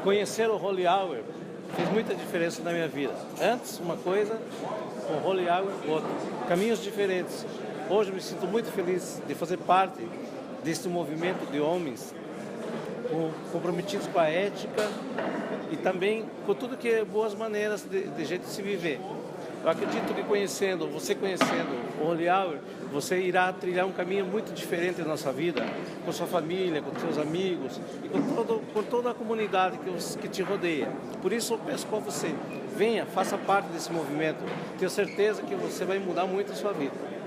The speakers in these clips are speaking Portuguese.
conhecer o Holy Hour fez muita diferença na minha vida. Antes, uma coisa, com o Holy Hour, outra. Caminhos diferentes. Hoje me sinto muito feliz de fazer parte desse movimento de homens comprometidos com a ética e também com tudo que é boas maneiras de gente se viver. Eu acredito que conhecendo o Holy Hour, você irá trilhar um caminho muito diferente na nossa vida, com sua família, com seus amigos e com toda a comunidade que te rodeia. Por isso eu peço para você, venha, faça parte desse movimento. Tenho certeza que você vai mudar muito a sua vida.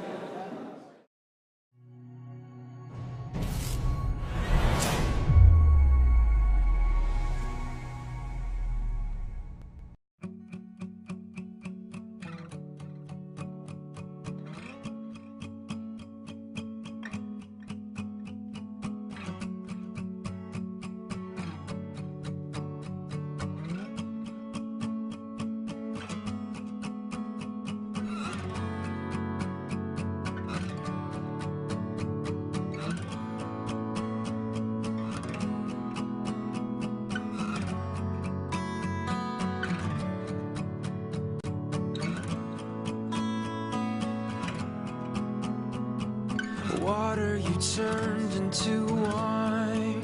Water you turned into wine.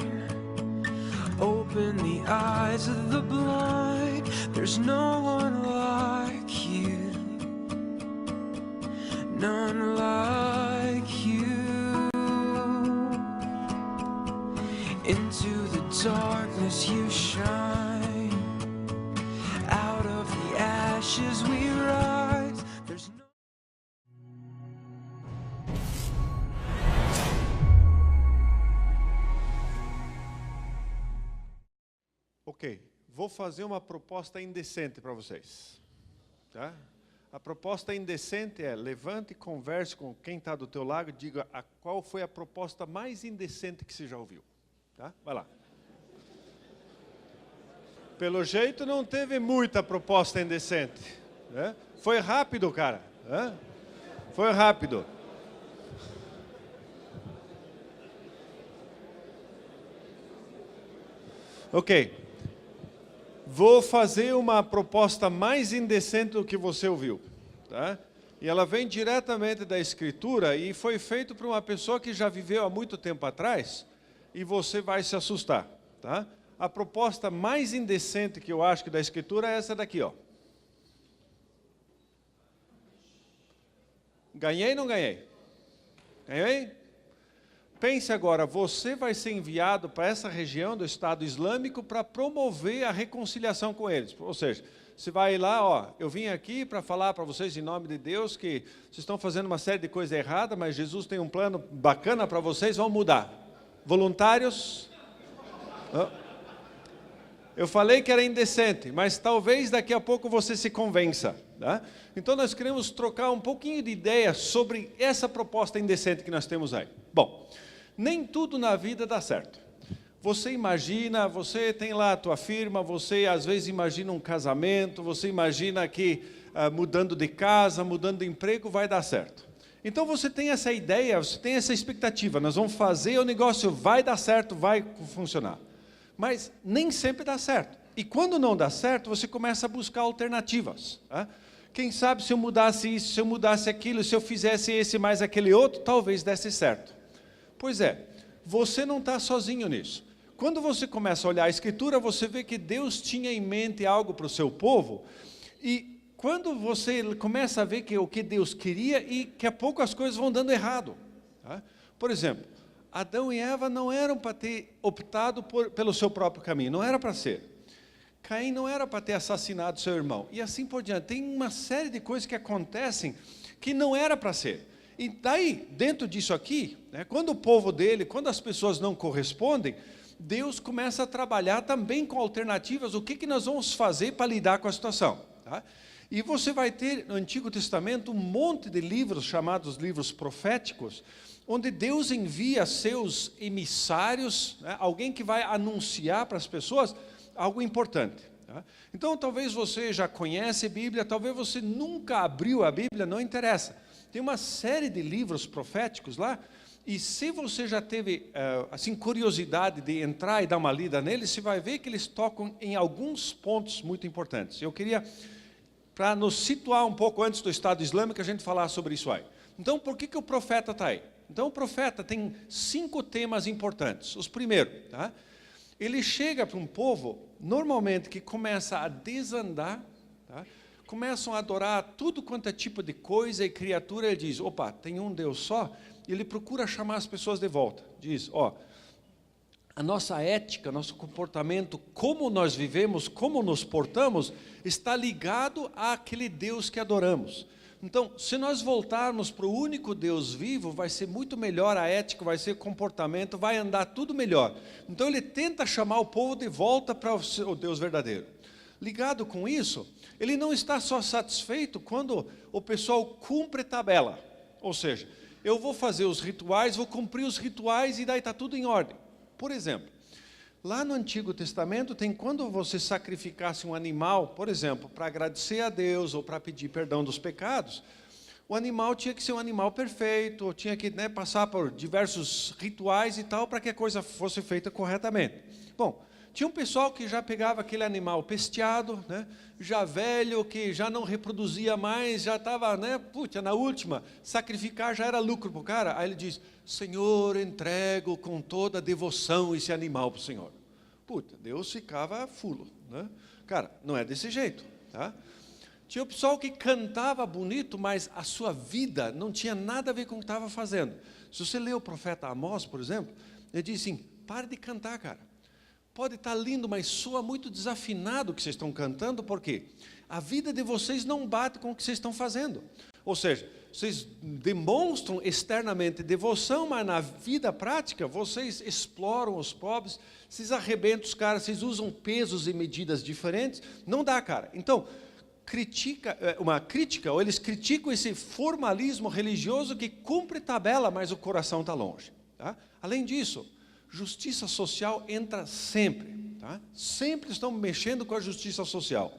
Open the eyes of the blind. There's no one like you. None like you. Into the darkness you shine. Out of the ashes we rise. There's no Ok, vou fazer uma proposta indecente para vocês. Tá? A proposta indecente é, levante e converse com quem está do teu lado e diga qual foi a proposta mais indecente que você já ouviu. Tá? Vai lá. Pelo jeito não teve muita proposta indecente. Né? Foi rápido, cara. Né? Foi rápido. Ok. Vou fazer uma proposta mais indecente do que você ouviu. Tá? E ela vem diretamente da Escritura e foi feito por uma pessoa que já viveu há muito tempo atrás e você vai se assustar. Tá? A proposta mais indecente que eu acho que da Escritura é essa daqui. Ó. Ganhei ou não ganhei? Ganhei? Pense agora, você vai ser enviado para essa região do Estado Islâmico para promover a reconciliação com eles. Ou seja, você vai lá, ó, eu vim aqui para falar para vocês em nome de Deus que vocês estão fazendo uma série de coisas erradas, mas Jesus tem um plano bacana para vocês, vão mudar. Voluntários? Eu falei que era indecente, mas talvez daqui a pouco você se convença. Tá? Então nós queremos trocar um pouquinho de ideia sobre essa proposta indecente que nós temos aí. Bom, nem tudo na vida dá certo. Você imagina, você tem lá a tua firma, você às vezes imagina um casamento, você imagina que mudando de casa, mudando de emprego vai dar certo. Então você tem essa ideia, você tem essa expectativa, nós vamos fazer o negócio, vai dar certo, vai funcionar. Mas nem sempre dá certo. E quando não dá certo, você começa a buscar alternativas. Tá? Quem sabe se eu mudasse isso, se eu mudasse aquilo, se eu fizesse esse mais aquele outro, talvez desse certo. Pois é, você não está sozinho nisso. Quando você começa a olhar a Escritura, você vê que Deus tinha em mente algo para o seu povo, e quando você começa a ver que o que Deus queria, e que a pouco as coisas vão dando errado. Tá? Por exemplo, Adão e Eva não eram para ter optado pelo seu próprio caminho, não era para ser. Caim não era para ter assassinado seu irmão, e assim por diante. Tem uma série de coisas que acontecem que não era para ser. E daí, dentro disso aqui, né, quando o povo dele, quando as pessoas não correspondem, Deus começa a trabalhar também com alternativas, o que nós vamos fazer para lidar com a situação. Tá? E você vai ter no Antigo Testamento um monte de livros chamados livros proféticos, onde Deus envia seus emissários, né, alguém que vai anunciar para as pessoas algo importante. Tá? Então talvez você já conhece a Bíblia, talvez você nunca abriu a Bíblia, não interessa. Tem uma série de livros proféticos lá, E se você já teve assim, curiosidade de entrar e dar uma lida neles, você vai ver que eles tocam em alguns pontos muito importantes. Eu queria, para nos situar um pouco antes do Estado Islâmico, a gente falar sobre isso aí. Então, por que o profeta está aí? Então, o profeta tem 5 temas importantes. Os primeiros, tá? Ele chega para um povo, normalmente, que começa a desandar, tá? Começam a adorar tudo quanto é tipo de coisa e criatura. Ele diz, opa, tem um Deus só. E ele procura chamar as pessoas de volta. Diz, a nossa ética, nosso comportamento, como nós vivemos, como nos portamos, está ligado àquele Deus que adoramos. Então, se nós voltarmos para o único Deus vivo, vai ser muito melhor a ética, vai ser o comportamento, vai andar tudo melhor. Então, ele tenta chamar o povo de volta para o Deus verdadeiro. Ligado com isso, ele não está só satisfeito quando o pessoal cumpre tabela. Ou seja, eu vou fazer os rituais, vou cumprir os rituais e daí está tudo em ordem. Por exemplo, lá no Antigo Testamento tem quando você sacrificasse um animal, por exemplo, para agradecer a Deus ou para pedir perdão dos pecados, o animal tinha que ser um animal perfeito, tinha que passar por diversos rituais e tal, para que a coisa fosse feita corretamente. Bom, tinha um pessoal que já pegava aquele animal pesteado, já velho, que já não reproduzia mais, já estava, na última, sacrificar já era lucro para o cara. Aí ele diz, Senhor, entrego com toda a devoção esse animal para o Senhor. Deus ficava fulo. Cara, não é desse jeito. Tá? Tinha o pessoal que cantava bonito, mas a sua vida não tinha nada a ver com o que estava fazendo. Se você lê o profeta Amós, por exemplo, ele diz assim, pare de cantar, cara. Pode estar lindo, mas soa muito desafinado o que vocês estão cantando, porque a vida de vocês não bate com o que vocês estão fazendo. Ou seja, vocês demonstram externamente devoção, mas na vida prática, vocês exploram os pobres, vocês arrebentam os caras, vocês usam pesos e medidas diferentes. Não dá, cara. Então, ou eles criticam esse formalismo religioso que cumpre tabela, mas o coração está longe. Tá? Além disso, justiça social entra sempre, tá? Sempre estão mexendo com a justiça social.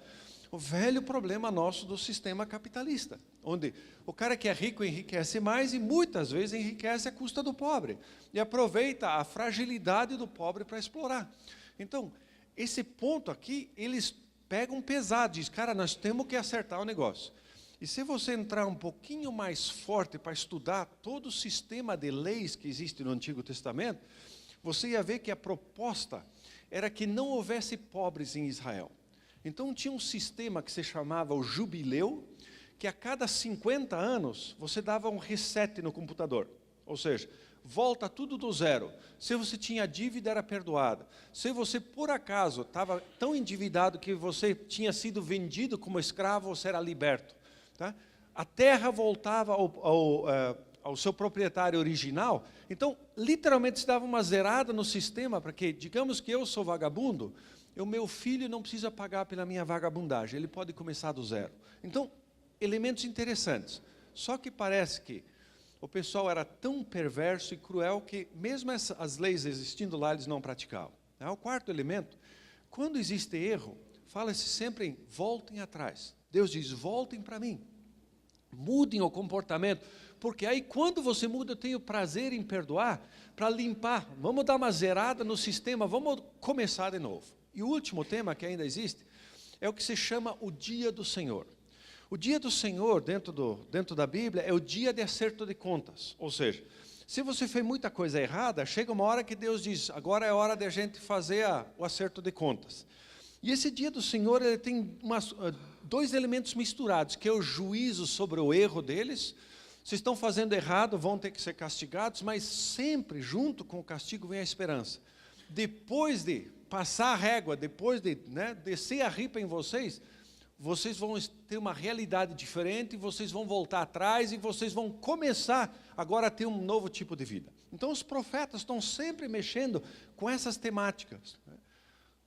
O velho problema nosso do sistema capitalista, onde o cara que é rico enriquece mais e muitas vezes enriquece à custa do pobre e aproveita a fragilidade do pobre para explorar. Então, esse ponto aqui, eles pegam pesado, diz, cara, nós temos que acertar o negócio. E se você entrar um pouquinho mais forte para estudar todo o sistema de leis que existe no Antigo Testamento, você ia ver que a proposta era que não houvesse pobres em Israel. Então tinha um sistema que se chamava o jubileu, que a cada 50 anos você dava um reset no computador. Ou seja, volta tudo do zero. Se você tinha dívida, era perdoada. Se você, por acaso, estava tão endividado que você tinha sido vendido como escravo, você era liberto. Tá? A terra voltava ao seu proprietário original. Então, literalmente, se dava uma zerada no sistema, para que, digamos que eu sou vagabundo, o meu filho não precisa pagar pela minha vagabundagem, ele pode começar do zero. Então, elementos interessantes. Só que parece que o pessoal era tão perverso e cruel que, mesmo as leis existindo lá, eles não praticavam. O quarto elemento, quando existe erro, fala-se sempre em voltem atrás. Deus diz, voltem para mim. Mudem o comportamento, porque aí quando você muda, eu tenho prazer em perdoar, para limpar, vamos dar uma zerada no sistema, vamos começar de novo. E o último tema que ainda existe, é o que se chama o dia do Senhor. O dia do Senhor, dentro da Bíblia, é o dia de acerto de contas, ou seja, se você fez muita coisa errada, chega uma hora que Deus diz, agora é hora de a gente fazer o acerto de contas. E esse dia do Senhor, ele tem 2 elementos misturados, que é o juízo sobre o erro deles. Vocês estão fazendo errado, vão ter que ser castigados, mas sempre junto com o castigo vem a esperança. Depois de passar a régua, depois de descer a ripa em vocês vão ter uma realidade diferente, vocês vão voltar atrás e vocês vão começar agora a ter um novo tipo de vida. Então os profetas estão sempre mexendo com essas temáticas.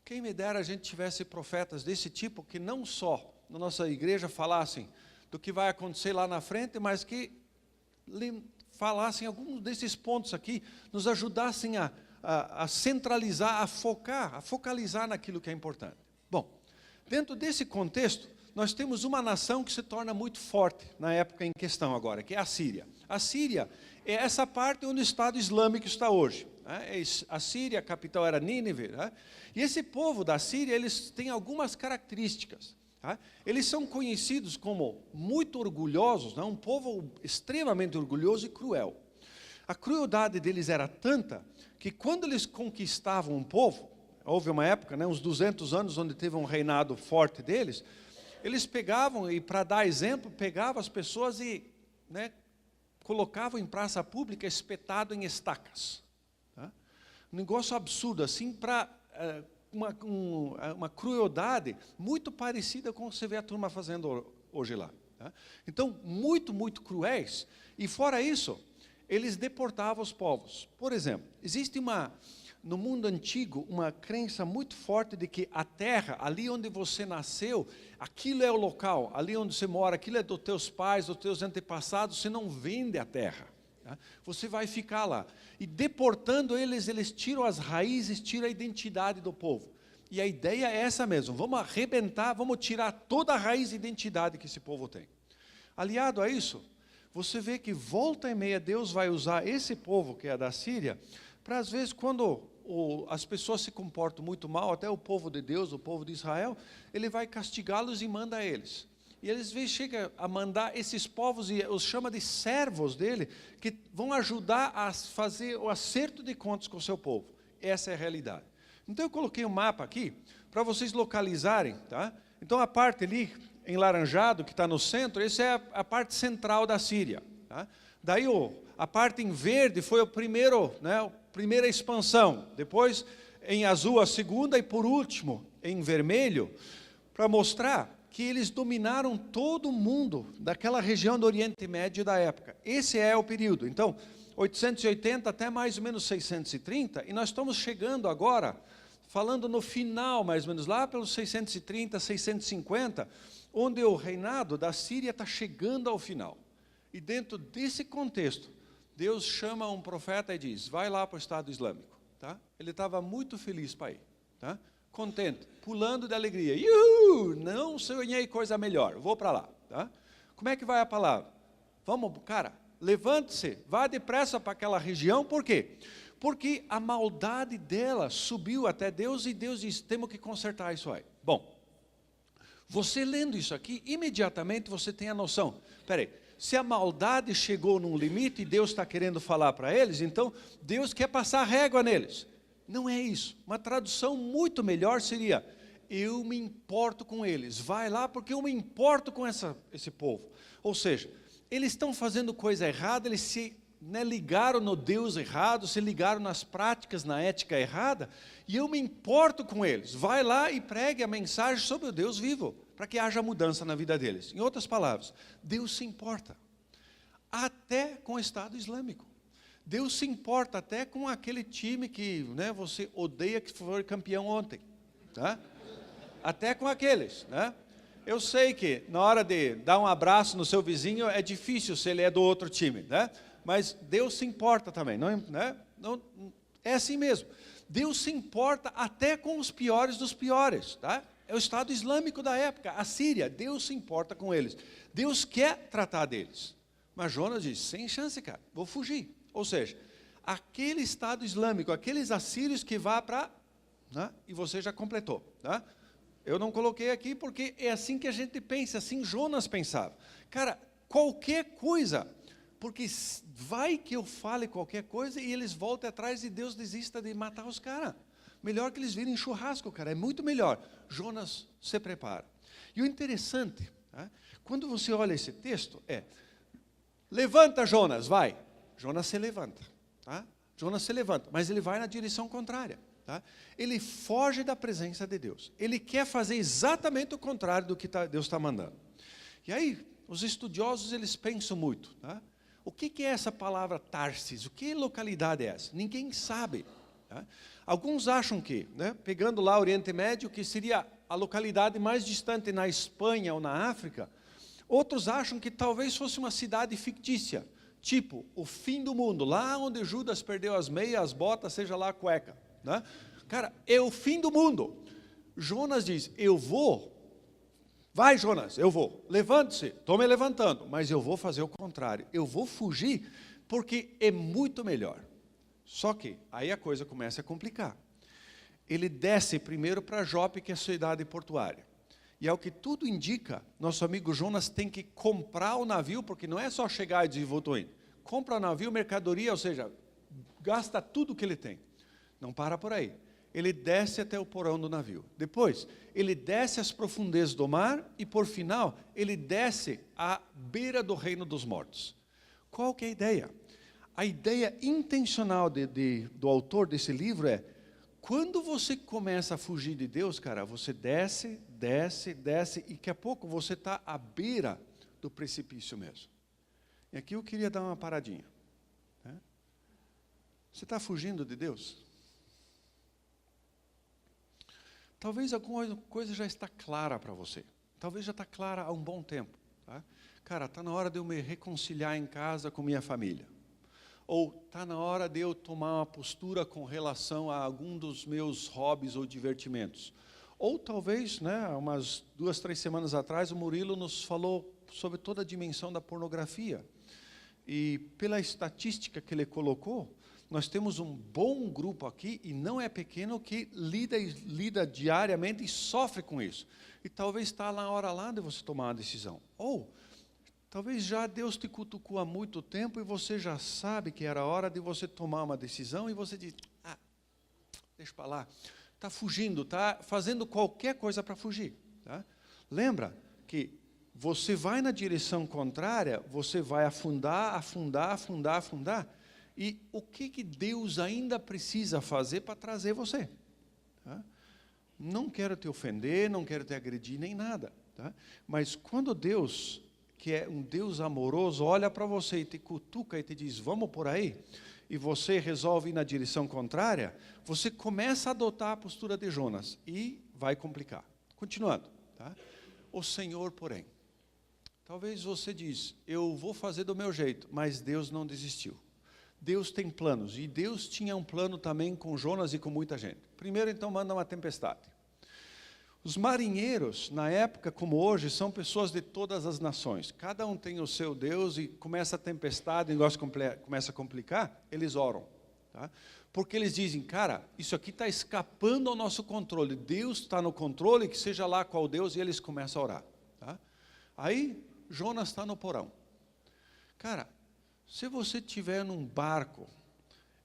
Quem me dera a gente tivesse profetas desse tipo, que não só na nossa igreja falassem do que vai acontecer lá na frente, mas que falassem alguns desses pontos aqui, nos ajudassem a centralizar, a focalizar naquilo que é importante. Bom, dentro desse contexto, nós temos uma nação que se torna muito forte na época em questão agora, que é a Síria. A Síria é essa parte onde o Estado Islâmico está hoje. A Síria, a capital era Nínive, né? E esse povo da Síria, eles têm algumas características. Tá? Eles são conhecidos como muito orgulhosos, né? Um povo extremamente orgulhoso e cruel. A crueldade deles era tanta que quando eles conquistavam um povo, houve uma época, né, uns 200 anos, onde teve um reinado forte deles, eles pegavam, e para dar exemplo, pegavam as pessoas e, né, colocavam em praça pública espetado em estacas. Tá? Um negócio absurdo, assim, para uma crueldade muito parecida com o que você vê a turma fazendo hoje lá. Tá? Então, muito, muito cruéis. E fora isso, eles deportavam os povos. Por exemplo, existe no mundo antigo, uma crença muito forte de que a terra, ali onde você nasceu, aquilo é o local, ali onde você mora, aquilo é dos teus pais, dos teus antepassados, você não vende a terra. Tá? Você vai ficar lá. E deportando eles tiram as raízes, tiram a identidade do povo. E a ideia é essa mesmo, vamos arrebentar, vamos tirar toda a raiz e identidade que esse povo tem. Aliado a isso, você vê que volta e meia Deus vai usar esse povo que é da Síria, para às vezes quando as pessoas se comportam muito mal, até o povo de Deus, o povo de Israel, ele vai castigá-los e manda eles. E eles chegam a mandar esses povos, e os chama de servos dele, que vão ajudar a fazer o acerto de contas com o seu povo. Essa é a realidade. Então eu coloquei um mapa aqui, para vocês localizarem. Tá? Então a parte ali, em laranjado, que está no centro, essa é a parte central da Síria. Tá? Daí a parte em verde foi a primeira expansão. Depois em azul a segunda e por último em vermelho, para mostrar que eles dominaram todo o mundo daquela região do Oriente Médio da época. Esse é o período. Então, 880 até mais ou menos 630, e nós estamos chegando agora, falando no final mais ou menos, lá pelos 630, 650, onde o reinado da Síria está chegando ao final. E dentro desse contexto, Deus chama um profeta e diz, vai lá para o Estado Islâmico. Tá? Ele estava muito feliz para ir. Tá? Contente, pulando de alegria. Iuhu! Não sonhei coisa melhor, vou para lá. Tá? Como é que vai a palavra? Vamos, cara, levante-se, vá depressa para aquela região. Por quê? Porque a maldade dela subiu até Deus e Deus disse, temos que consertar isso aí. Bom, você lendo isso aqui, imediatamente você tem a noção. Espera aí, se a maldade chegou num limite e Deus está querendo falar para eles, então Deus quer passar régua neles. Não é isso. Uma tradução muito melhor seria, eu me importo com eles. Vai lá porque eu me importo com esse povo. Ou seja, eles estão fazendo coisa errada, eles se ligaram no Deus errado, se ligaram nas práticas, na ética errada, e eu me importo com eles. Vai lá e pregue a mensagem sobre o Deus vivo, para que haja mudança na vida deles. Em outras palavras, Deus se importa, até com o Estado Islâmico. Deus se importa até com aquele time que você odeia que foi campeão ontem. Tá? Até com aqueles. Né? Eu sei que na hora de dar um abraço no seu vizinho é difícil se ele é do outro time. Né? Mas Deus se importa também. Não, é assim mesmo. Deus se importa até com os piores dos piores. Tá? É o Estado Islâmico da época, a Síria. Deus se importa com eles. Deus quer tratar deles. Mas Jonas diz, sem chance, cara, vou fugir. Ou seja, aquele Estado Islâmico, aqueles assírios que vá para... E você já completou. Tá? Eu não coloquei aqui porque é assim que a gente pensa, assim Jonas pensava. Cara, qualquer coisa, porque vai que eu fale qualquer coisa e eles voltem atrás e Deus desista de matar os caras. Melhor que eles virem churrasco, cara, é muito melhor. Jonas se prepara. E o interessante, quando você olha esse texto, levanta Jonas, vai. Jonas se levanta, tá? Jonas se levanta, mas ele vai na direção contrária. Tá? Ele foge da presença de Deus. Ele quer fazer exatamente o contrário do que Deus está mandando. E aí, os estudiosos, eles pensam muito. Tá? O que é essa palavra Tarsis? O que localidade é essa? Ninguém sabe. Tá? Alguns acham que, pegando lá o Oriente Médio, que seria a localidade mais distante na Espanha ou na África. Outros acham que talvez fosse uma cidade fictícia. Tipo, o fim do mundo, lá onde Judas perdeu as meias, as botas, seja lá a cueca. Né? Cara, é o fim do mundo. Jonas diz, eu vou Vai, Jonas, eu vou. Levante-se, estou me levantando, mas eu vou fazer o contrário. Eu vou fugir porque é muito melhor. Só que aí a coisa começa a complicar. Ele desce primeiro para Jope, que é a cidade portuária. E ao que tudo indica, nosso amigo Jonas tem que comprar o navio, porque não é só chegar e dizer, vou, estou indo. Compra o navio, mercadoria, ou seja, gasta tudo que ele tem. Não para por aí. Ele desce até o porão do navio. Depois, ele desce às profundezas do mar e, por final, ele desce à beira do reino dos mortos. Qual que é a ideia? A ideia intencional do autor desse livro é, quando você começa a fugir de Deus, cara, você desce, desce, desce, e daqui a pouco você está à beira do precipício mesmo. E aqui eu queria dar uma paradinha. Né? Você está fugindo de Deus? Talvez alguma coisa já está clara para você. Talvez já está clara há um bom tempo. Tá? Cara, está na hora de eu me reconciliar em casa com minha família. Ou está na hora de eu tomar uma postura com relação a algum dos meus hobbies ou divertimentos. Ou talvez, né, umas 2, 3 semanas atrás, o Murilo nos falou sobre toda a dimensão da pornografia. E pela estatística que ele colocou, nós temos um bom grupo aqui, e não é pequeno, que lida diariamente e sofre com isso. E talvez está na hora lá de você tomar uma decisão. Ou, talvez já Deus te cutucou há muito tempo e você já sabe que era hora de você tomar uma decisão e você diz, deixa para lá. Está fugindo, está fazendo qualquer coisa para fugir. Tá? Lembra que você vai na direção contrária, você vai afundar, afundar, afundar, afundar. E o que Deus ainda precisa fazer para trazer você? Tá? Não quero te ofender, não quero te agredir, nem nada. Tá? Mas quando Deus, que é um Deus amoroso, olha para você e te cutuca e te diz, vamos por aí, e você resolve ir na direção contrária, você começa a adotar a postura de Jonas e vai complicar. Continuando. Tá? O Senhor, porém, talvez você diz, eu vou fazer do meu jeito, mas Deus não desistiu. Deus tem planos, e Deus tinha um plano também com Jonas e com muita gente. Primeiro, então, manda uma tempestade. Os marinheiros, na época como hoje, são pessoas de todas as nações. Cada um tem o seu Deus, e começa a tempestade, o negócio começa a complicar, eles oram. Tá? Porque eles dizem, cara, isso aqui está escapando ao nosso controle. Deus está no controle, que seja lá qual Deus, e eles começam a orar. Tá? Aí, Jonas está no porão. Cara, se você estiver num barco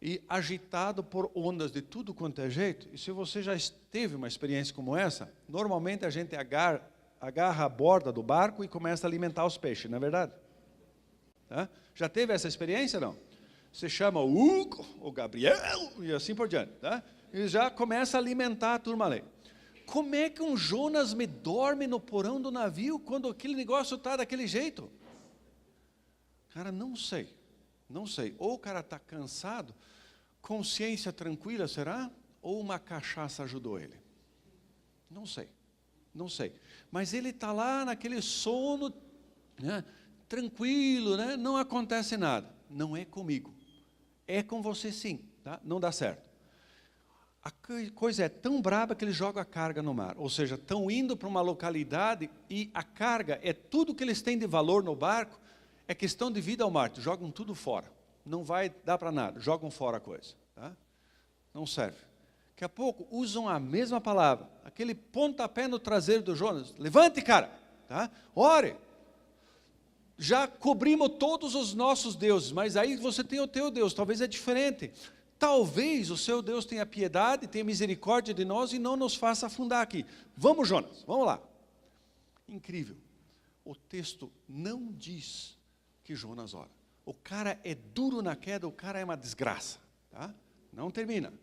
e agitado por ondas de tudo quanto é jeito, e se você já teve uma experiência como essa, normalmente a gente agarra a borda do barco e começa a alimentar os peixes, não é verdade? Tá? Já teve essa experiência, não? Você chama o Hugo, o Gabriel, e assim por diante. Tá? E já começa a alimentar a turma ali. Como é que um Jonas me dorme no porão do navio quando aquele negócio está daquele jeito? Cara, não sei. Ou o cara está cansado, consciência tranquila, será? Ou uma cachaça ajudou ele? Não sei. Mas ele está lá naquele sono, né, tranquilo, né, não acontece nada. Não é comigo. É com você sim, tá? Não dá certo. A coisa é tão braba que ele joga a carga no mar. Ou seja, estão indo para uma localidade e a carga é tudo que eles têm de valor no barco. É questão de vida ou morte, jogam tudo fora. Não vai dar para nada, jogam fora a coisa. Tá? Não serve. Daqui a pouco usam a mesma palavra, aquele pontapé no traseiro do Jonas. Levante, cara, tá? Ore. Já cobrimos todos os nossos deuses, mas aí você tem o teu Deus, talvez é diferente. Talvez o seu Deus tenha piedade, tenha misericórdia de nós e não nos faça afundar aqui. Vamos, Jonas, vamos lá. Incrível. O texto não diz que Jonas ora. O cara é duro na queda, o cara é uma desgraça. Tá? Não termina.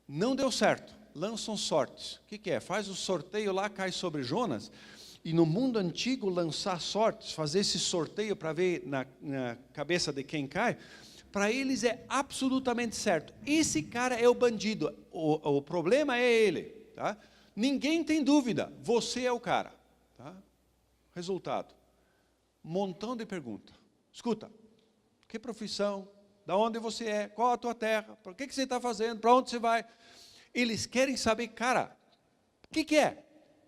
Não deu certo. Lançam sortes. O que é? Faz o sorteio lá, cai sobre Jonas. E no mundo antigo, lançar sortes, fazer esse sorteio para ver na cabeça de quem cai, para eles é absolutamente certo. Esse cara é o bandido. O problema é ele. Tá? Ninguém tem dúvida. Você é o cara. Tá? Resultado. Montão de perguntas. Escuta, que profissão, da onde você é, qual a tua terra, por que você está fazendo, para onde você vai? Eles querem saber, cara, o que é?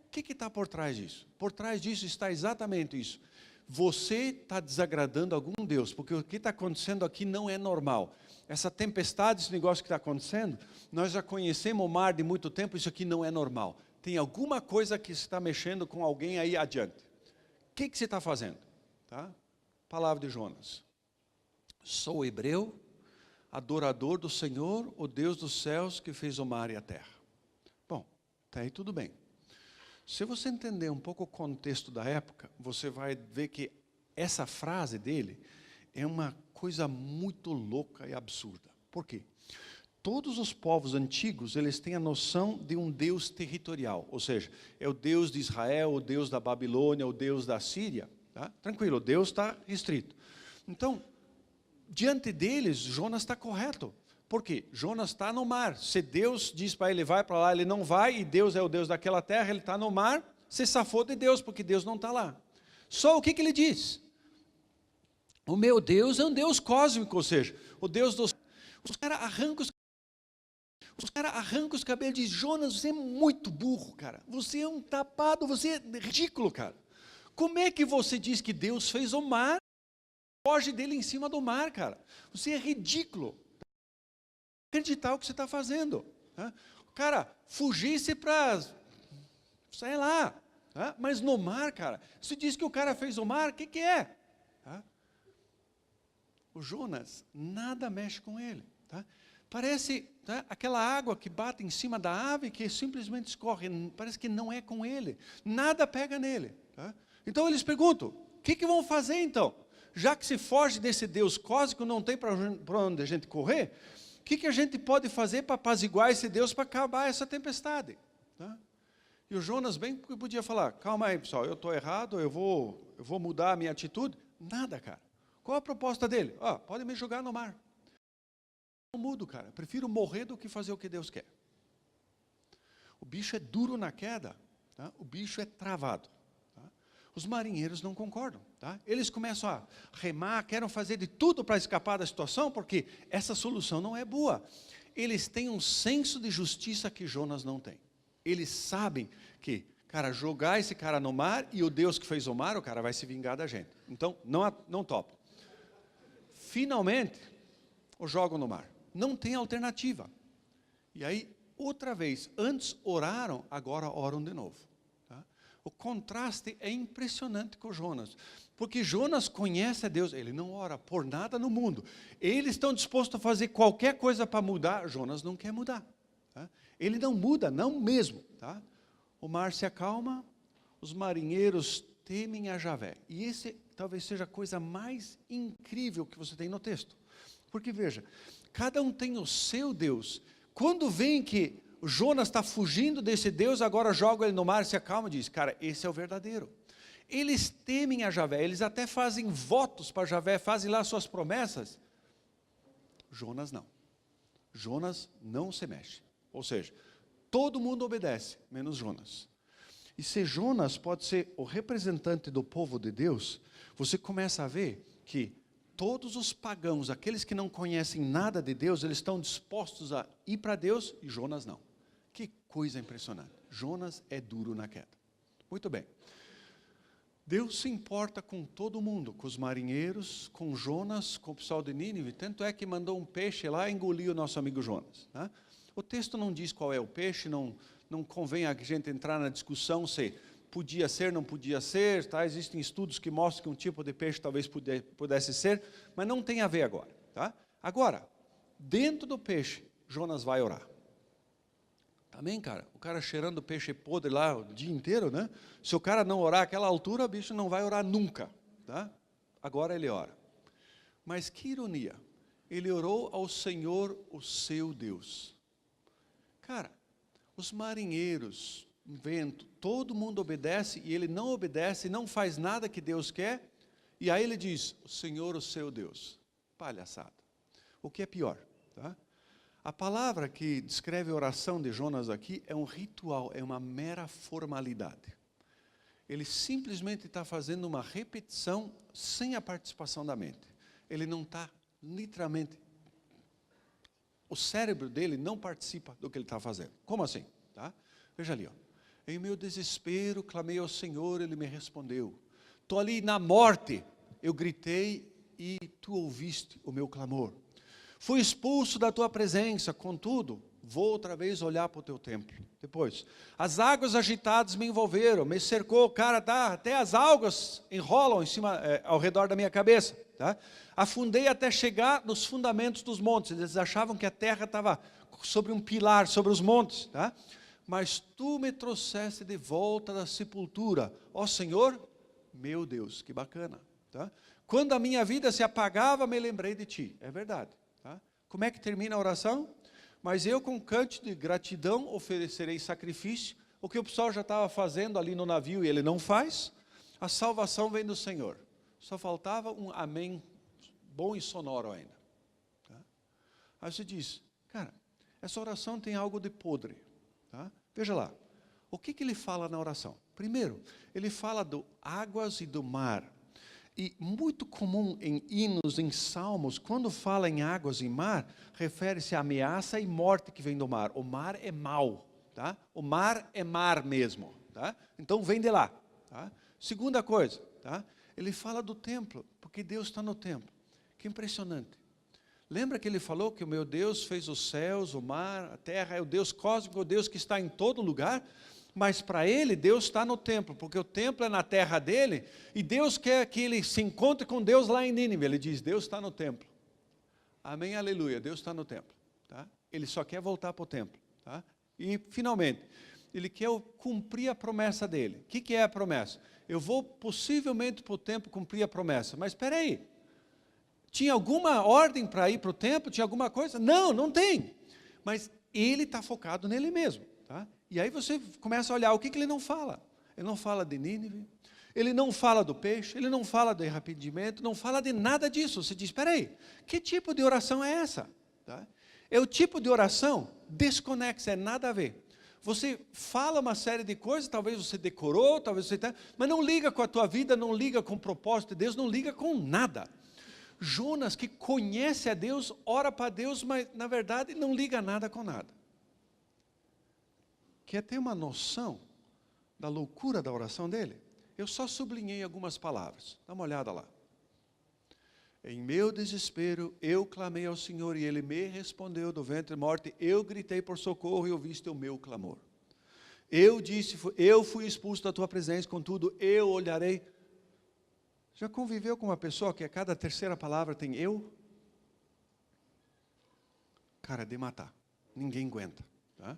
O que está por trás disso? Por trás disso está exatamente isso. Você está desagradando algum Deus, porque o que está acontecendo aqui não é normal. Essa tempestade, esse negócio que está acontecendo, nós já conhecemos o mar de muito tempo, isso aqui não é normal. Tem alguma coisa que está mexendo com alguém aí adiante. O que você está fazendo? Tá? Palavra de Jonas. Sou hebreu, adorador do Senhor, o Deus dos céus que fez o mar e a terra. Bom, está aí tudo bem. Se você entender um pouco o contexto da época, você vai ver que essa frase dele é uma coisa muito louca e absurda. Por quê? Todos os povos antigos, eles têm a noção de um Deus territorial, ou seja, é o Deus de Israel, o Deus da Babilônia, o Deus da Síria. Tá? Tranquilo, o Deus está restrito. Então, diante deles, Jonas está correto. Por quê? Jonas está no mar. Se Deus diz para ele, vai para lá, ele não vai, e Deus é o Deus daquela terra, ele está no mar, se safou de Deus, porque Deus não está lá. Só o que ele diz? O meu Deus é um Deus cósmico, ou seja, o Deus dos... Os caras arrancam os cabelos e dizem, Jonas, você é muito burro, cara. Você é um tapado, você é ridículo, cara. Como é que você diz que Deus fez o mar? Foge dele em cima do mar, cara. Você é ridículo. Acreditar o que você está fazendo. Tá? O cara fugisse para, sei lá, tá? Mas no mar, cara, se diz que o cara fez o mar, o que é? Tá? O Jonas, nada mexe com ele. Tá? Parece aquela água que bate em cima da ave, que simplesmente escorre, parece que não é com ele. Nada pega nele. Tá? Então eles perguntam, o que vão fazer então? Já que se foge desse Deus cósmico, não tem para onde a gente correr, o que a gente pode fazer para apaziguar esse Deus, para acabar essa tempestade? Tá? E o Jonas bem podia falar, calma aí pessoal, eu estou errado, eu vou mudar a minha atitude. Nada, cara. Qual a proposta dele? Pode me jogar no mar. Eu não mudo, cara. Prefiro morrer do que fazer o que Deus quer. O bicho é duro na queda. Tá? O bicho é travado. Tá? Os marinheiros não concordam. Tá? Eles começam a remar, querem fazer de tudo para escapar da situação, porque essa solução não é boa. Eles têm um senso de justiça que Jonas não tem. Eles sabem que, cara, jogar esse cara no mar e o Deus que fez o mar, o cara vai se vingar da gente. Então, não topa. Finalmente, o jogam no mar. Não tem alternativa. E aí, outra vez, antes oraram, agora oram de novo. Tá? O contraste é impressionante com Jonas. Porque Jonas conhece a Deus, ele não ora por nada no mundo. Eles estão dispostos a fazer qualquer coisa para mudar, Jonas não quer mudar. Tá? Ele não muda, não mesmo. Tá? O mar se acalma, os marinheiros temem a Javé. E esse talvez seja a coisa mais incrível que você tem no texto. Porque veja, cada um tem o seu Deus. Quando vem que Jonas está fugindo desse Deus, agora joga ele no mar, se acalma e diz, cara, esse é o verdadeiro. Eles temem a Javé, eles até fazem votos para Javé, fazem lá suas promessas. Jonas não. Jonas não se mexe. Ou seja, todo mundo obedece, menos Jonas. E se Jonas pode ser o representante do povo de Deus, você começa a ver que todos os pagãos, aqueles que não conhecem nada de Deus, eles estão dispostos a ir para Deus e Jonas não. Que coisa impressionante. Jonas é duro na queda. Muito bem. Deus se importa com todo mundo, com os marinheiros, com Jonas, com o pessoal de Nínive. Tanto é que mandou um peixe lá e engoliu o nosso amigo Jonas. Tá? O texto não diz qual é o peixe, não convém a gente entrar na discussão se podia ser, não podia ser, tá? Existem estudos que mostram que um tipo de peixe talvez pudesse ser, mas não tem a ver agora. Tá? Agora, dentro do peixe, Jonas vai orar. Também, cara, o cara cheirando peixe podre lá o dia inteiro, né? Se o cara não orar àquela altura, o bicho não vai orar nunca. Tá? Agora ele ora. Mas que ironia, ele orou ao Senhor, o seu Deus. Cara, os marinheiros, o vento, todo mundo obedece e ele não obedece, não faz nada que Deus quer, e aí ele diz, o Senhor, o seu Deus. Palhaçada. O que é pior, tá? A palavra que descreve a oração de Jonas aqui é um ritual, é uma mera formalidade. Ele simplesmente está fazendo uma repetição sem a participação da mente. Ele não está literalmente... O cérebro dele não participa do que ele está fazendo. Como assim? Tá? Veja ali. Ó. Em meu desespero, clamei ao Senhor, Ele me respondeu. Estou ali na morte, eu gritei e Tu ouviste o meu clamor. Fui expulso da Tua presença, contudo, vou outra vez olhar para o Teu templo. Depois, as águas agitadas me envolveram, me cercou, cara, tá, até as algas enrolam em cima, ao redor da minha cabeça. Tá? Afundei até chegar nos fundamentos dos montes. Eles achavam que a terra estava sobre um pilar, sobre os montes. Tá? Mas Tu me trouxeste de volta da sepultura. Ó Senhor, meu Deus, que bacana. Tá? Quando a minha vida se apagava, me lembrei de Ti. É verdade. Tá? Como é que termina a oração? Mas eu com cântico de gratidão oferecerei sacrifício. O que o pessoal já estava fazendo ali no navio e ele não faz. A salvação vem do Senhor. Só faltava um amém bom e sonoro ainda. Tá? Aí você diz, cara, essa oração tem algo de podre. Tá? Veja lá, o que ele fala na oração? Primeiro, ele fala do águas e do mar. E muito comum em hinos, em salmos, quando fala em águas e mar, refere-se à ameaça e morte que vem do mar. O mar é mau, tá? O mar é mar mesmo, tá? Então vem de lá. Tá? Segunda coisa, tá? Ele fala do templo, porque Deus está no templo. Que impressionante. Lembra que ele falou que o meu Deus fez os céus, o mar, a terra, é o Deus cósmico, o Deus que está em todo lugar? Mas para ele, Deus está no templo, porque o templo é na terra dele, e Deus quer que ele se encontre com Deus lá em Nínive. Ele diz, Deus está no templo. Amém, aleluia, Deus está no templo. Tá? Ele só quer voltar para o templo. Tá? E, finalmente, ele quer cumprir a promessa dele. O que é a promessa? Eu vou possivelmente para o templo cumprir a promessa. Mas espera aí, tinha alguma ordem para ir para o templo? Tinha alguma coisa? Não, não tem. Mas ele está focado nele mesmo. Tá? E aí você começa a olhar, o que ele não fala? Ele não fala de Nínive, ele não fala do peixe, ele não fala de arrependimento, não fala de nada disso. Você diz, espera aí, que tipo de oração é essa? Tá? É o tipo de oração desconexa, é nada a ver. Você fala uma série de coisas, talvez você decorou, talvez você tenha, mas não liga com a tua vida, não liga com o propósito de Deus, não liga com nada. Jonas, que conhece a Deus, ora para Deus, mas na verdade não liga nada com nada. Quer ter uma noção da loucura da oração dele? Eu só sublinhei algumas palavras. Dá uma olhada lá. Em meu desespero, eu clamei ao Senhor e Ele me respondeu do ventre de morte. Eu gritei por socorro e ouviste o meu clamor. Eu disse, eu fui expulso da tua presença, contudo eu olharei. Já conviveu com uma pessoa que a cada terceira palavra tem eu? Cara, de matar. Ninguém aguenta. Tá?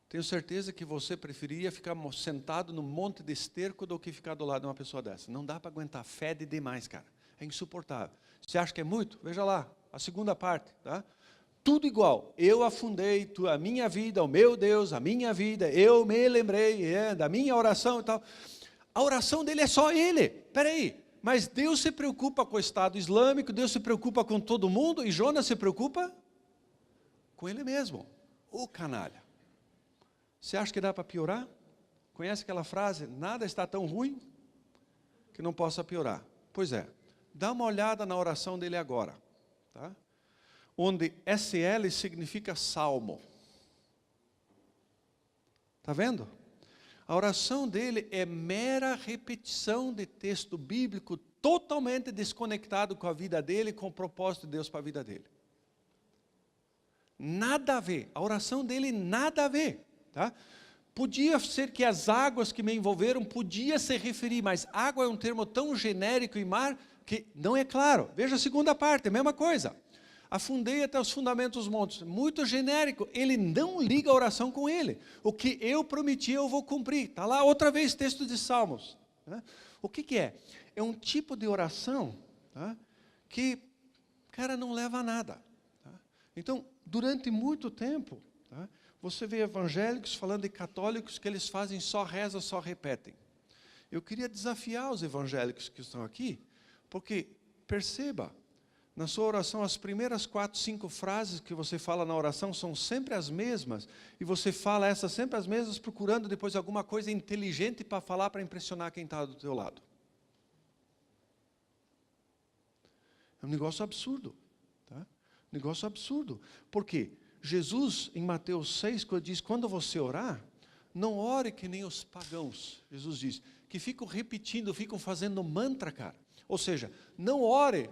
Tenho certeza que você preferia ficar sentado num monte de esterco do que ficar do lado de uma pessoa dessa. Não dá para aguentar, fede demais, cara. É insuportável. Você acha que é muito? Veja lá, a segunda parte. Tá? Tudo igual. Eu afundei a minha vida, o meu Deus, a minha vida. Eu me lembrei da minha oração e tal. A oração dele é só ele. Espera aí. Mas Deus se preocupa com o Estado Islâmico, Deus se preocupa com todo mundo, e Jonas se preocupa com ele mesmo. Ô canalha. Você acha que dá para piorar? Conhece aquela frase, nada está tão ruim que não possa piorar. Pois é, dá uma olhada na oração dele agora. Tá? Onde SL significa salmo. Está vendo? A oração dele é mera repetição de texto bíblico, totalmente desconectado com a vida dele, com o propósito de Deus para a vida dele. Nada a ver. A oração dele nada a ver. Tá? Podia ser que as águas que me envolveram, podia se referir, mas água é um termo tão genérico e mar, que não é claro. Veja a segunda parte, a mesma coisa. Afundei até os fundamentos dos montes. Muito genérico, ele não liga a oração com ele. O que eu prometi eu vou cumprir. Está lá outra vez texto de Salmos. Tá? O que é? É um tipo de oração, tá? Que, cara, não leva a nada. Tá? Então, durante muito tempo, tá? Você vê evangélicos falando de católicos que eles fazem só reza, só repetem. Eu queria desafiar os evangélicos que estão aqui, porque perceba, na sua oração, as primeiras 4, 5 frases que você fala na oração são sempre as mesmas, e você fala essas sempre as mesmas, procurando depois alguma coisa inteligente para falar, para impressionar quem está do teu lado. É um negócio absurdo. Tá? Um negócio absurdo. Por quê? Jesus, em Mateus 6, quando diz, quando você orar, Não ore que nem os pagãos, Jesus diz, que ficam repetindo, ficam fazendo mantra, cara. Ou seja, não ore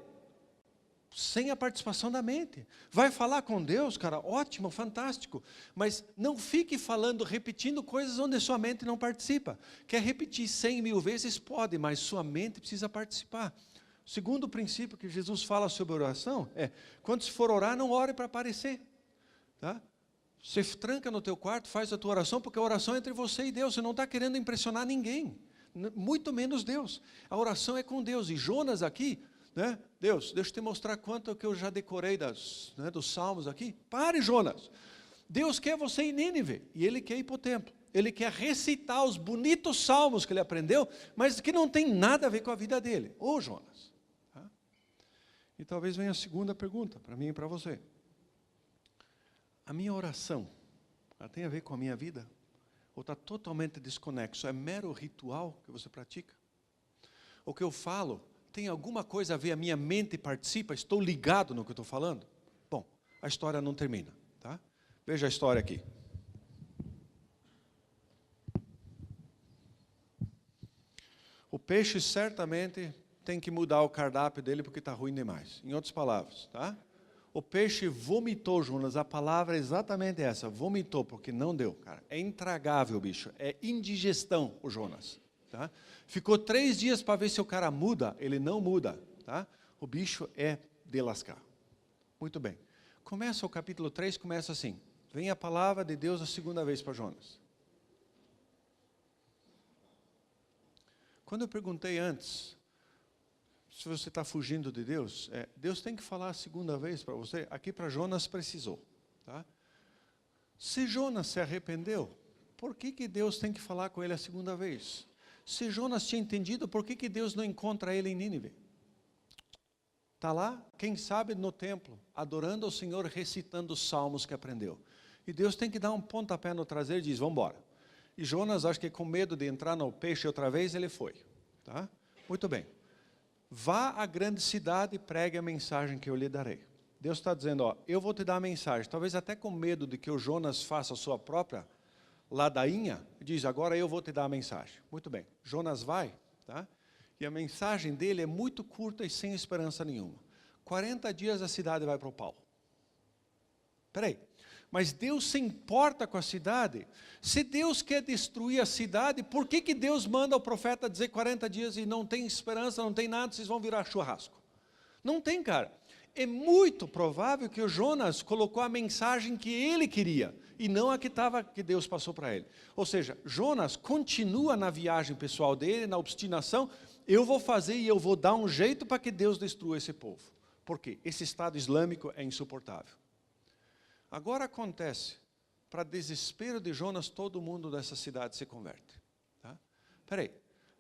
sem a participação da mente. Vai falar com Deus, cara, ótimo, fantástico. Mas não fique falando, repetindo coisas onde sua mente não participa. Quer repetir 100.000 vezes? Pode, mas sua mente precisa participar. O segundo princípio que Jesus fala sobre oração é, quando se for orar, não ore para aparecer. Tá? Você tranca no teu quarto, faz a tua oração, porque a oração é entre você e Deus. Você não está querendo impressionar ninguém, muito menos Deus. A oração é com Deus. E Jonas aqui, né? Deus, deixa eu te mostrar quanto que eu já decorei dos salmos aqui. Pare, Jonas. Deus quer você em Nínive, e Ele quer ir para o templo. Ele quer recitar os bonitos salmos que ele aprendeu, mas que não tem nada a ver com a vida dele. Ô, Jonas. Tá? E talvez venha a segunda pergunta, para mim e para você. A minha oração, ela tem a ver com a minha vida? Ou está totalmente desconexo? É mero ritual que você pratica? O que eu falo tem alguma coisa a ver, a minha mente participa? Estou ligado no que eu estou falando? Bom, a história não termina. Tá? Veja a história aqui. O peixe certamente tem que mudar o cardápio dele porque está ruim demais. Em outras palavras, tá? O peixe vomitou, Jonas, a palavra é exatamente essa, vomitou, porque não deu, cara. É intragável o bicho, é indigestão o Jonas. Tá? Ficou 3 dias para ver se o cara muda, ele não muda. Tá? O bicho é de lascar. Muito bem. Começa o capítulo 3, começa assim. Vem a palavra de Deus a segunda vez para Jonas. Quando eu perguntei antes, se você está fugindo de Deus, Deus tem que falar a segunda vez para você. Aqui para Jonas precisou. Tá? Se Jonas se arrependeu, por que Deus tem que falar com ele a segunda vez? Se Jonas tinha entendido, por que Deus não encontra ele em Nínive? Está lá, quem sabe no templo, adorando ao Senhor, recitando os salmos que aprendeu. E Deus tem que dar um pontapé no traseiro e diz, vamos embora. E Jonas, acho que com medo de entrar no peixe outra vez, ele foi. Tá? Muito bem. Vá à grande cidade e pregue a mensagem que eu lhe darei. Deus está dizendo, ó, eu vou te dar a mensagem. Talvez até com medo de que o Jonas faça a sua própria ladainha, diz, agora eu vou te dar a mensagem. Muito bem. Jonas vai, tá? E a mensagem dele é muito curta e sem esperança nenhuma. 40 dias a cidade vai para o pau. Peraí. Mas Deus se importa com a cidade? Se Deus quer destruir a cidade, por que Deus manda o profeta dizer 40 dias e não tem esperança, não tem nada, vocês vão virar churrasco? Não tem, cara. É muito provável que o Jonas colocou a mensagem que ele queria e não a que Deus passou para ele. Ou seja, Jonas continua na viagem pessoal dele, na obstinação, eu vou fazer e eu vou dar um jeito para que Deus destrua esse povo. Por quê? Esse Estado Islâmico é insuportável. Agora acontece, para desespero de Jonas, todo mundo dessa cidade se converte. Tá? Peraí,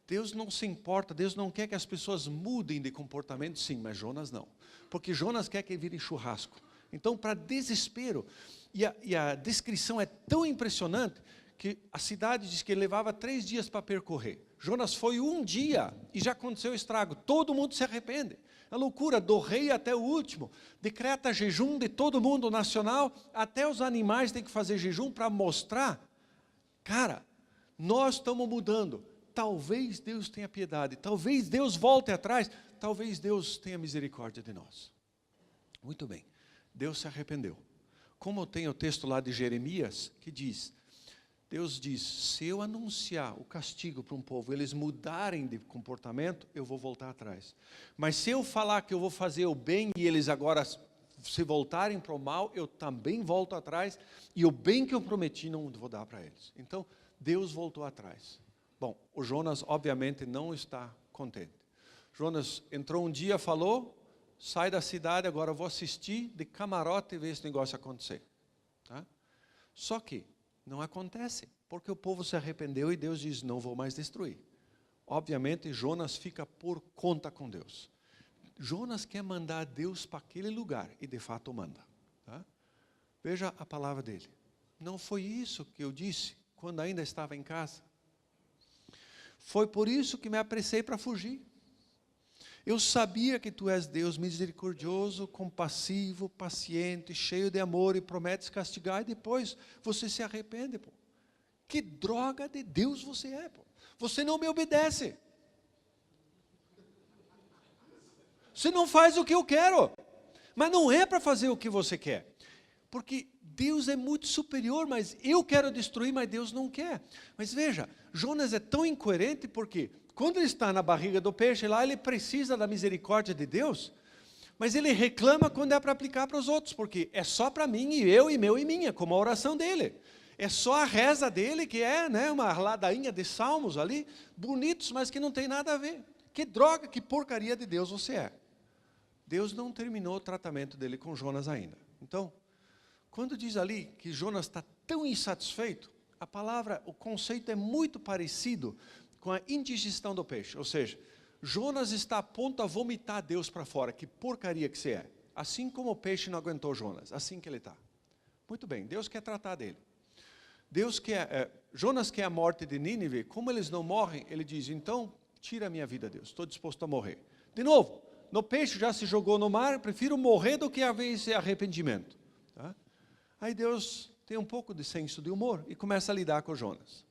Deus não se importa, Deus não quer que as pessoas mudem de comportamento, sim, mas Jonas não. Porque Jonas quer que vire churrasco. Então, para desespero, e a descrição é tão impressionante, que a cidade diz que ele levava 3 dias para percorrer. Jonas foi 1 dia e já aconteceu o estrago, todo mundo se arrepende. A loucura, do rei até o último, decreta jejum de todo mundo nacional, até os animais têm que fazer jejum para mostrar, cara, nós estamos mudando, talvez Deus tenha piedade, talvez Deus volte atrás, talvez Deus tenha misericórdia de nós. Muito bem, Deus se arrependeu. Como tem o texto lá de Jeremias, que diz, Deus diz, se eu anunciar o castigo para um povo, eles mudarem de comportamento, eu vou voltar atrás. Mas se eu falar que eu vou fazer o bem e eles agora se voltarem para o mal, eu também volto atrás e o bem que eu prometi não vou dar para eles. Então, Deus voltou atrás. Bom, o Jonas obviamente não está contente. Jonas entrou um dia, falou, sai da cidade, agora eu vou assistir de camarote e ver esse negócio acontecer. Tá? Só que não acontece, porque o povo se arrependeu e Deus diz, não vou mais destruir. Obviamente, Jonas fica por conta com Deus. Jonas quer mandar Deus para aquele lugar, e de fato manda. Tá? Veja a palavra dele. Não foi isso que eu disse, quando ainda estava em casa? Foi por isso que me apressei para fugir. Eu sabia que tu és Deus misericordioso, compassivo, paciente, cheio de amor e prometes castigar e depois você se arrepende. Pô. Que droga de Deus você é, pô. Você não me obedece. Você não faz o que eu quero. Mas não é para fazer o que você quer. Porque Deus é muito superior, mas eu quero destruir, mas Deus não quer. Mas veja, Jonas é tão incoerente porque quando ele está na barriga do peixe lá, ele precisa da misericórdia de Deus, mas ele reclama quando é para aplicar para os outros, porque é só para mim e eu e meu e minha, como a oração dele. É só a reza dele que é, né, uma ladainha de salmos ali, bonitos, mas que não tem nada a ver. Que droga, que porcaria de Deus você é. Deus não terminou o tratamento dele com Jonas ainda. Então, quando diz ali que Jonas está tão insatisfeito, a palavra, o conceito é muito parecido com a indigestão do peixe. Ou seja, Jonas está a ponto a vomitar Deus para fora. Que porcaria que você é. Assim como o peixe não aguentou Jonas, assim que ele está. Muito bem, Deus quer tratar dele. Jonas quer a morte de Nínive. Como eles não morrem, ele diz, então, tira a minha vida, Deus. Estou disposto a morrer. De novo, no peixe já se jogou no mar, prefiro morrer do que haver esse arrependimento. Tá? Aí Deus tem um pouco de senso de humor e começa a lidar com Jonas.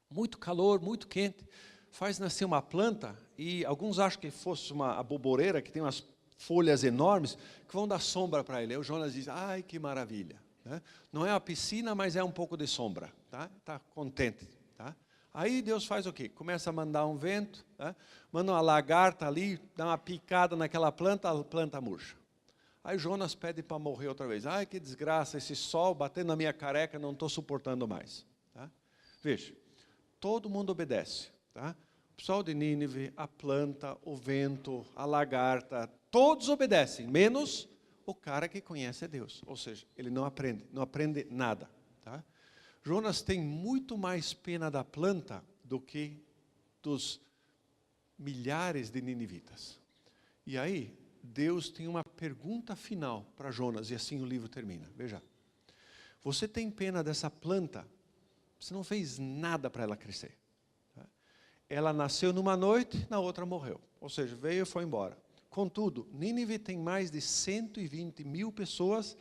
Muito calor, muito quente, faz nascer uma planta, e alguns acham que fosse uma aboboreira, que tem umas folhas enormes, que vão dar sombra para ele. Aí o Jonas diz, ai que maravilha. Né? Não é uma piscina, mas é um pouco de sombra. Tá contente. Tá? Aí Deus faz o quê? Começa a mandar um vento, tá? Manda uma lagarta ali, dá uma picada naquela planta, a planta murcha. Aí Jonas pede para morrer outra vez. Ai, que desgraça, esse sol batendo na minha careca, não estou suportando mais. Tá? Veja, todo mundo obedece. Tá? O pessoal de Nínive, a planta, o vento, a lagarta, todos obedecem, menos o cara que conhece a Deus. Ou seja, ele não aprende nada. Tá? Jonas tem muito mais pena da planta do que dos milhares de ninivitas. E aí, Deus tem uma pergunta final para Jonas, e assim o livro termina. Veja, você tem pena dessa planta, você não fez nada para ela crescer. Tá? Ela nasceu numa noite, na outra morreu. Ou seja, veio e foi embora. Contudo, Nínive tem mais de 120 mil pessoas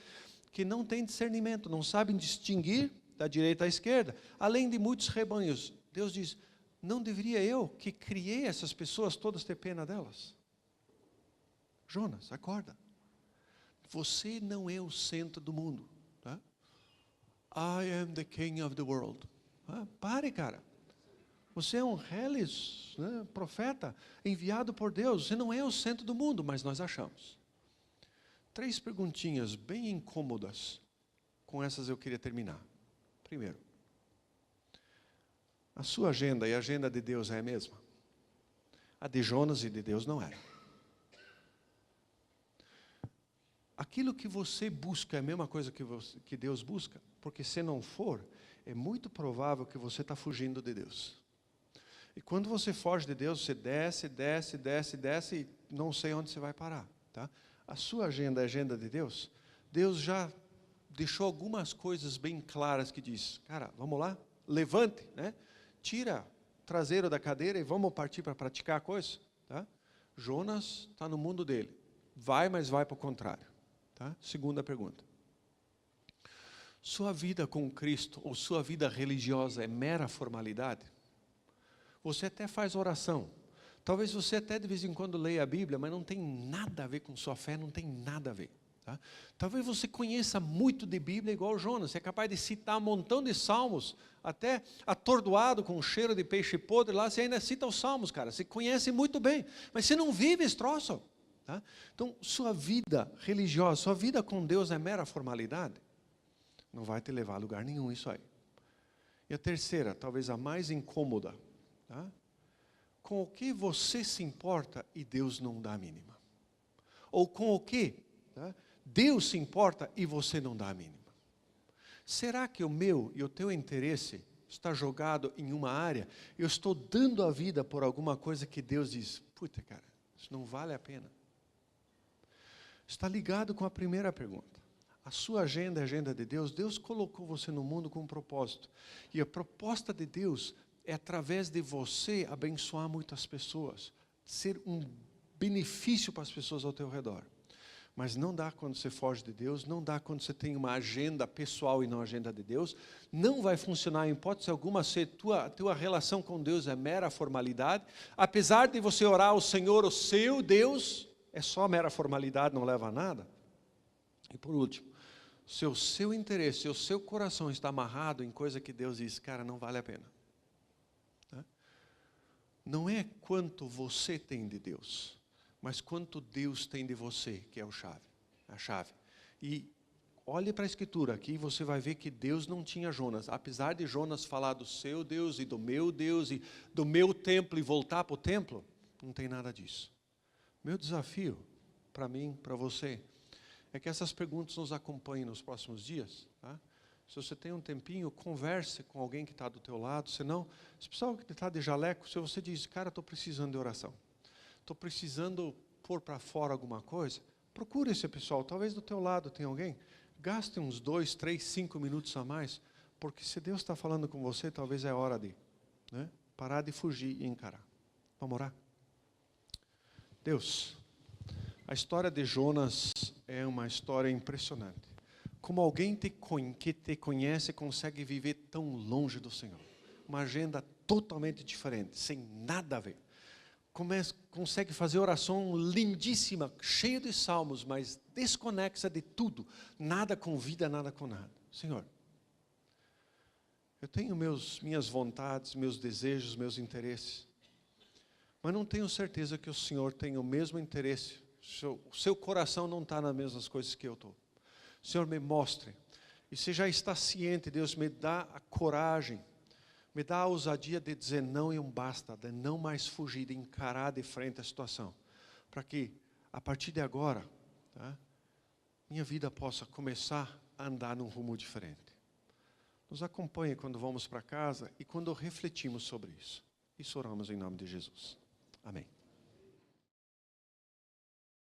que não têm discernimento, não sabem distinguir da direita à esquerda, além de muitos rebanhos. Deus diz, não deveria eu, que criei essas pessoas todas, ter pena delas? Jonas, acorda. Você não é o centro do mundo. Tá? I am the king of the world. Pare, cara. Você é um reles, né, profeta, enviado por Deus. Você não é o centro do mundo, mas nós achamos. 3 perguntinhas bem incômodas. Com essas eu queria terminar. Primeiro, a sua agenda e a agenda de Deus é a mesma? A de Jonas e de Deus não era. Aquilo que você busca é a mesma coisa que Deus busca? Porque se não for, é muito provável que você está fugindo de Deus. E quando você foge de Deus, você desce e não sei onde você vai parar. Tá? A sua agenda é a agenda de Deus? Deus já deixou algumas coisas bem claras que diz, cara, vamos lá, levante, né? Tira o traseiro da cadeira e vamos partir para praticar a coisa. Tá? Jonas está no mundo dele. Vai, mas vai para o contrário. Tá? Segunda pergunta. Sua vida com Cristo ou sua vida religiosa é mera formalidade? Você até faz oração. Talvez você até de vez em quando leia a Bíblia, mas não tem nada a ver com sua fé, não tem nada a ver. Tá? Talvez você conheça muito de Bíblia igual Jonas, você é capaz de citar um montão de salmos, até atordoado com um cheiro de peixe podre lá, você ainda cita os salmos, cara, você conhece muito bem, mas você não vive esse troço. Tá? Então, sua vida religiosa, sua vida com Deus é mera formalidade? Não vai te levar a lugar nenhum isso aí. E a terceira, talvez a mais incômoda, tá? Com o que você se importa e Deus não dá a mínima? Ou com o que, tá, Deus se importa e você não dá a mínima? Será que o meu e o teu interesse está jogado em uma área? Eu estou dando a vida por alguma coisa que Deus diz, puta cara, isso não vale a pena. Está ligado com a primeira pergunta. A sua agenda é a agenda de Deus. Deus colocou você no mundo com um propósito. E a proposta de Deus é através de você abençoar muitas pessoas. Ser um benefício para as pessoas ao teu redor. Mas não dá quando você foge de Deus, não dá quando você tem uma agenda pessoal e não agenda de Deus. Não vai funcionar em hipótese alguma se tua relação com Deus é mera formalidade. Apesar de você orar ao Senhor, o seu Deus, é só mera formalidade, não leva a nada. E por último, se o seu interesse, o seu coração está amarrado em coisa que Deus diz, cara, não vale a pena. Não é quanto você tem de Deus, mas quanto Deus tem de você, que é a chave. E olhe para a Escritura, aqui você vai ver que Deus não tinha Jonas. Apesar de Jonas falar do seu Deus e do meu templo e voltar para o templo, não tem nada disso. Meu desafio para mim, para você, é que essas perguntas nos acompanhem nos próximos dias. Tá? Se você tem um tempinho, converse com alguém que está do teu lado. Se não, se pessoal que está de jaleco, se você diz, cara, estou precisando de oração. Estou precisando pôr para fora alguma coisa. Procure esse pessoal. Talvez do teu lado tenha alguém. Gaste uns 2, 3, 5 minutos a mais. Porque se Deus está falando com você, talvez é hora de parar de fugir e encarar. Vamos orar? Deus, a história de Jonas é uma história impressionante. Como alguém que te conhece consegue viver tão longe do Senhor. Uma agenda totalmente diferente, sem nada a ver. Consegue fazer oração lindíssima, cheia de salmos, mas desconexa de tudo. Nada com vida, nada com nada. Senhor, eu tenho minhas vontades, meus desejos, meus interesses. Mas não tenho certeza que o Senhor tem o mesmo interesse. O seu coração não está nas mesmas coisas que eu estou. Senhor, me mostre. E se já está ciente, Deus, me dá a coragem, me dá a ousadia de dizer não e um basta, de não mais fugir, de encarar de frente a situação. Para que, a partir de agora, minha vida possa começar a andar num rumo diferente. Nos acompanhe quando vamos para casa e quando refletimos sobre isso. Isso oramos em nome de Jesus. Amém.